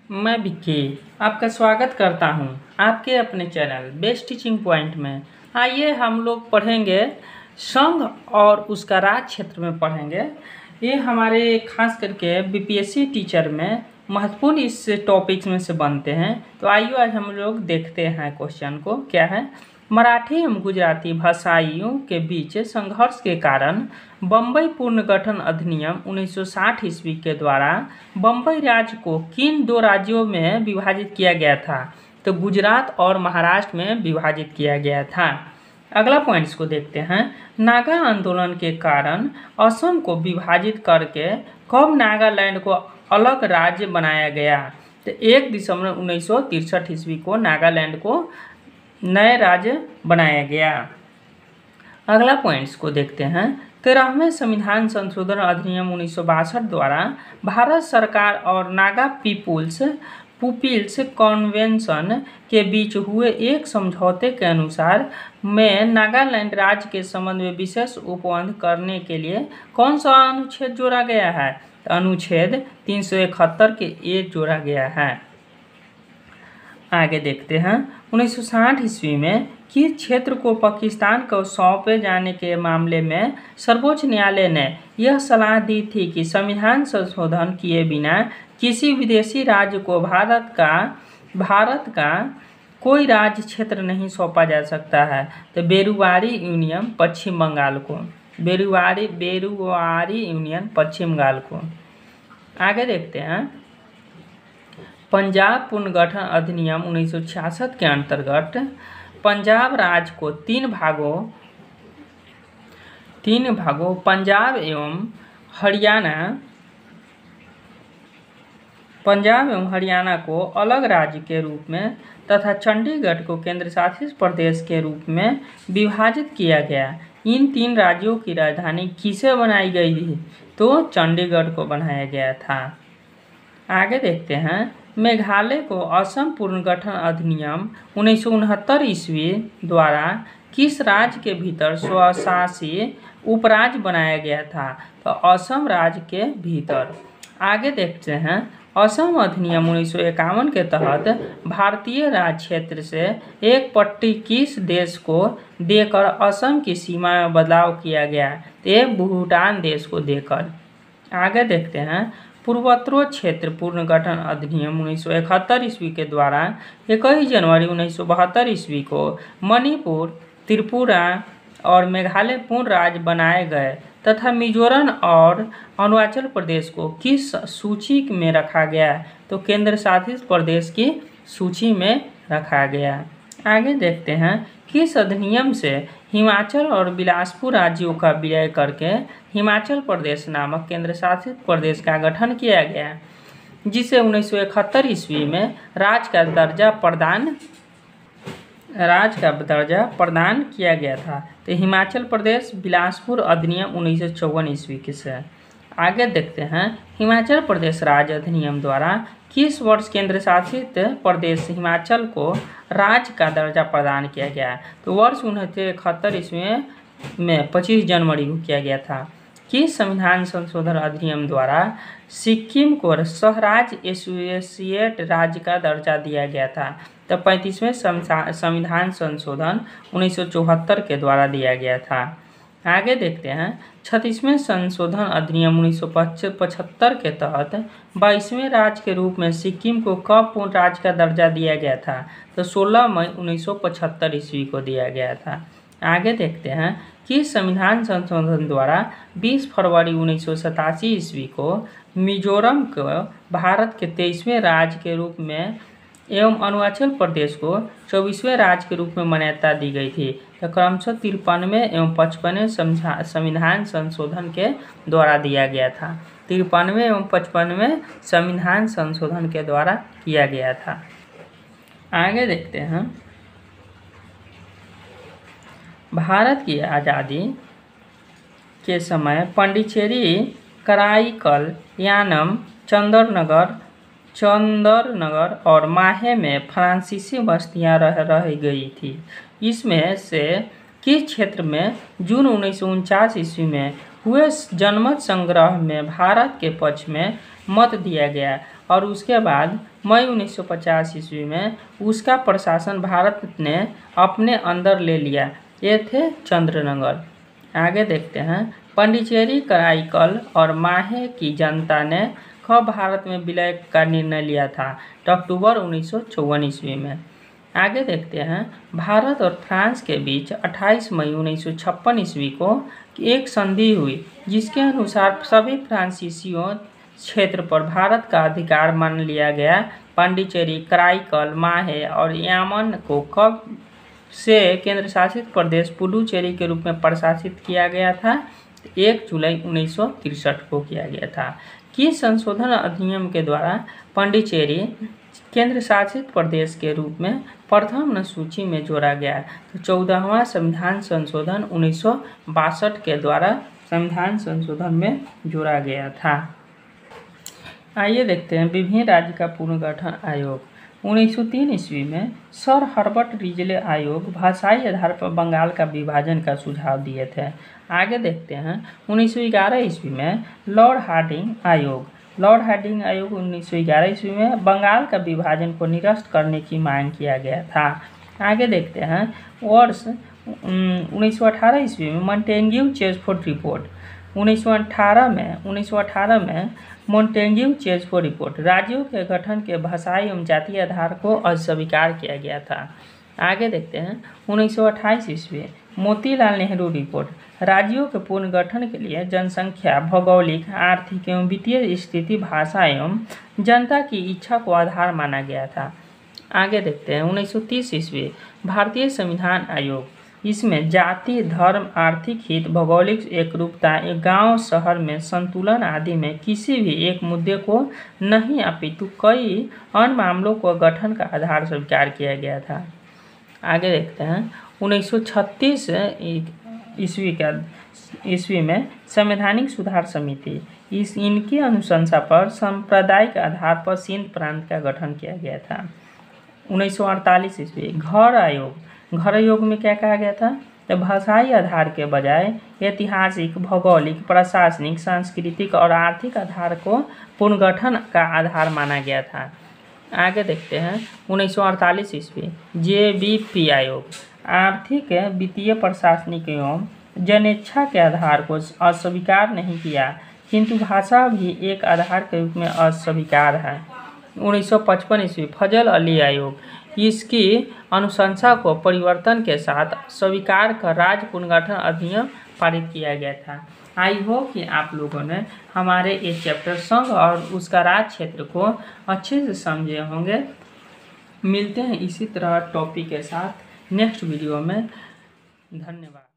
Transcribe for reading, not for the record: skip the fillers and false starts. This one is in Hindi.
मैं विक्की आपका स्वागत करता हूं आपके अपने चैनल बेस्ट टीचिंग पॉइंट में। आइए हम लोग पढ़ेंगे संघ और उसका राज्य क्षेत्र में पढ़ेंगे। ये हमारे खास करके बीपीएससी टीचर में महत्वपूर्ण इस टॉपिक्स में से बनते हैं। तो आइए आज हम लोग देखते हैं क्वेश्चन को। क्या है? मराठी एवं गुजराती भाषाइयों के बीच संघर्ष के कारण बम्बई पुनर्गठन अधिनियम 1960 ईस्वी के द्वारा बम्बई राज्य को किन दो राज्यों में विभाजित किया गया था? तो गुजरात और महाराष्ट्र में विभाजित किया गया था। अगला पॉइंट्स को देखते हैं। नागा आंदोलन के कारण असम को विभाजित करके कब नागालैंड को अलग राज्य बनाया गया? तो 1 दिसंबर 1963 ईस्वी को नागालैंड को नए राज्य बनाया गया। अगला पॉइंट्स को देखते हैं। 13वें संविधान संशोधन अधिनियम 1962 द्वारा भारत सरकार और नागा पीपुल्स कन्वेंशन के बीच हुए एक समझौते के अनुसार में नागालैंड राज्य के संबंध में विशेष उपबंध करने के लिए कौन सा अनुच्छेद जोड़ा गया है? तो अनुच्छेद 371 के ए जोड़ा गया है। आगे देखते हैं। 1960 ईस्वी में किस क्षेत्र को पाकिस्तान को सौंपे जाने के मामले में सर्वोच्च न्यायालय ने यह सलाह दी थी कि संविधान संशोधन किए बिना किसी विदेशी राज्य को भारत का कोई राज्य क्षेत्र नहीं सौंपा जा सकता है? तो बेरुवारी यूनियन पश्चिम बंगाल को। बेरुवारी यूनियन पश्चिम बंगाल को। आगे देखते हैं। पंजाब पुनर्गठन अधिनियम 1966 के अंतर्गत पंजाब राज्य को तीन भागों पंजाब एवं हरियाणा को अलग राज्य के रूप में तथा चंडीगढ़ को केंद्र शासित प्रदेश के रूप में विभाजित किया गया। इन तीन राज्यों की राजधानी किसे बनाई गई थी? तो चंडीगढ़ को बनाया गया था। आगे देखते हैं। मेघालय को असम पुनर्गठन अधिनियम 1969 ईस्वी द्वारा किस राज्य के भीतर स्वशासी उपराज्य बनाया गया था? तो असम राज्य के भीतर। आगे देखते हैं। असम अधिनियम 1951 के तहत भारतीय राज्य क्षेत्र से एक पट्टी किस देश को देकर असम की सीमा में बदलाव किया गया? ये भूटान देश को देकर। आगे देखते हैं। पूर्वोत्तर क्षेत्र पुनर्गठन अधिनियम 1971 ईस्वी के द्वारा 21 जनवरी 1972 ईस्वी को मणिपुर, त्रिपुरा और मेघालय पूर्ण राज्य बनाए गए तथा मिजोरम और अरुणाचल प्रदेश को किस सूची में रखा गया? तो केंद्र शासित प्रदेश की सूची में रखा गया। आगे देखते हैं। किस अधिनियम से हिमाचल और बिलासपुर राज्यों का विलय करके हिमाचल प्रदेश नामक केंद्र शासित प्रदेश का गठन किया गया, जिसे 1971 ईस्वी में राज्य का दर्जा प्रदान किया गया था? तो हिमाचल प्रदेश बिलासपुर अधिनियम 1954 ईस्वी के से। आगे देखते हैं। हिमाचल प्रदेश राज्य अधिनियम द्वारा किस वर्ष केंद्र शासित प्रदेश हिमाचल को राज्य का दर्जा प्रदान किया गया? तो वर्ष 1971 ईस्वी में 25 जनवरी को किया गया था। किस संविधान संशोधन अधिनियम द्वारा सिक्किम को सहराज्य एसोसिएट राज्य का दर्जा दिया गया था? तो 35वें संविधान संशोधन 1974 के द्वारा दिया गया था। आगे देखते हैं। 36वें संशोधन अधिनियम 1975 के तहत 22वें राज्य के रूप में सिक्किम को कब पूर्ण राज्य का दर्जा दिया गया था? तो 16 मई 1975 ईस्वी को दिया गया था। आगे देखते हैं। किस संविधान संशोधन द्वारा 20 फरवरी 1987 ईस्वी को मिजोरम को भारत के 23वें राज्य के रूप में एवं अरुणाचल प्रदेश को 24वें राज्य के रूप में मान्यता दी गई थी? तो क्रमशः 53वें एवं 55वें संविधान संशोधन के द्वारा दिया गया था। 53वें एवं 55वें संविधान संशोधन के द्वारा किया गया था। आगे देखते हैं। भारत की आज़ादी के समय पांडिचेरी, कराईकल, यानम, चंदरनगर और माहे में फ्रांसीसी बस्तियां रह गई थी। इसमें से किस क्षेत्र में जून 1949 ईस्वी में हुए जनमत संग्रह में भारत के पक्ष में मत दिया गया और उसके बाद मई 1950 ईस्वी में उसका प्रशासन भारत ने अपने अंदर ले लिया। ये थे चंद्रनगर। आगे देखते हैं, पांडिचेरी, कराईकल और माहे की जनता ने कब भारत में विलय का निर्णय लिया था? तो अक्टूबर 1954 ईस्वी में। आगे देखते हैं, भारत और फ्रांस के बीच 28 मई 1956 ईस्वी को एक संधि हुई जिसके अनुसार सभी फ्रांसीसियों क्षेत्र पर भारत का अधिकार मान लिया गया। पांडिचेरी, कराईकल, माहे और यामन को कब से केंद्र शासित प्रदेश पुडुचेरी के रूप में प्रशासित किया गया था? 1 जुलाई 1963 को किया गया था। किस संशोधन अधिनियम के द्वारा पांडिचेरी केंद्र शासित प्रदेश के रूप में प्रथम सूची में जोड़ा गया? तो 14वां संविधान संशोधन 1962 के द्वारा संविधान संशोधन में जोड़ा गया था। आइए देखते हैं, विभिन्न राज्य का पुनर्गठन आयोग। 1903 ईस्वी में सर हर्बर्ट रिजले आयोग भाषाई आधार पर बंगाल का विभाजन का सुझाव दिए थे। आगे देखते हैं, 1911 ईस्वी में लॉर्ड हार्डिंग आयोग 1911 ईस्वी में बंगाल का विभाजन को निरस्त करने की मांग किया गया था। आगे देखते हैं, वर्ष 1918 ईस्वी में मॉन्टेग्यू-चेम्सफोर्ड रिपोर्ट। 1918 में मॉन्टेग्यू-चेम्सफोर्ड रिपोर्ट राज्यों के गठन के भाषाई एवं जातीय आधार को अस्वीकार किया गया था। आगे देखते हैं, 1928 ईस्वी मोतीलाल नेहरू रिपोर्ट राज्यों के पुनर्गठन के लिए जनसंख्या, भौगोलिक, आर्थिक एवं वित्तीय स्थिति, भाषा एवं जनता की इच्छा को आधार माना गया था। आगे देखते हैं, 1930 ईस्वी भारतीय संविधान आयोग। इसमें जाति, धर्म, आर्थिक हित, भौगोलिक एकरूपता, गांव शहर में संतुलन आदि में किसी भी एक मुद्दे को नहीं अपितु कई अन्य मामलों को गठन का आधार स्वीकार किया गया था। आगे देखते हैं, 1936 ईस्वी में संवैधानिक सुधार समिति, इनकी अनुशंसा पर सांप्रदायिक आधार पर सिंध प्रांत का गठन किया गया था। 1948 ईस्वी घर आयोग में क्या कहा गया था? तो भाषाई आधार के बजाय ऐतिहासिक, भौगोलिक, प्रशासनिक, सांस्कृतिक और आर्थिक आधार को पुनर्गठन का आधार माना गया था। आगे देखते हैं, 1948 ईस्वी JBP आयोग आर्थिक, वित्तीय, प्रशासनिक एवं जनेच्छा के आधार को अस्वीकार नहीं किया, किंतु भाषा भी एक आधार के रूप में अस्वीकार है। 1955 ईस्वी फजल अली आयोग, इसकी अनुशंसा को परिवर्तन के साथ स्वीकार कर राज्य पुनर्गठन अधिनियम पारित किया गया था। आई होप कि आप लोगों ने हमारे इस चैप्टर संघ और उसका राज्य क्षेत्र को अच्छे से समझे होंगे। मिलते हैं इसी तरह टॉपिक के साथ नेक्स्ट वीडियो में। धन्यवाद।